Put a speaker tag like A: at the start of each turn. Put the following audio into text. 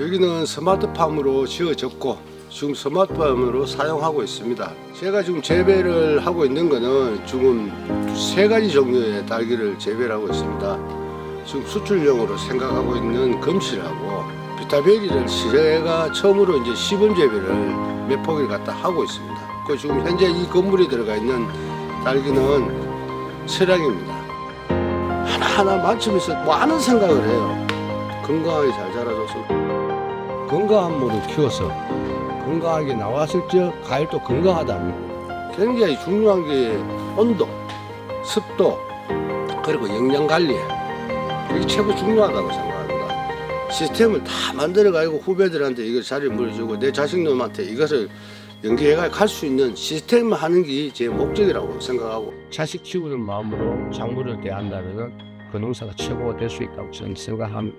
A: 여기는 스마트팜으로 지어졌고 지금 스마트팜으로 사용하고 있습니다. 제가 지금 재배를 하고 있는 거는 지금 3가지 종류의 딸기를 재배를 하고 있습니다. 지금 수출용으로 생각하고 있는 금실하고 비타베리를 제가 처음으로 이제 시범 재배를 몇 포기를 갖다 하고 있습니다. 그 지금 현재 이 건물에 들어가 있는 딸기는 철량입니다. 하나하나 만점에서 많은 생각을 해요. 건강하게 잘 자라줘서 건강한 모를 키워서 건강하게 나왔을 적 과일도 건강하다. 굉장히 중요한 게 온도, 습도, 그리고 영양 관리, 이게 최고 중요하다고 생각합니다. 시스템을 다 만들어가지고 후배들한테 이걸 잘 물어주고 내 자식놈한테 이것을 연계해가 갈 수 있는 시스템을 하는 게 제 목적이라고 생각하고, 자식 키우는 마음으로 작물을 대한다면 그 농사가 최고가 될 수 있다고 저는 생각합니다.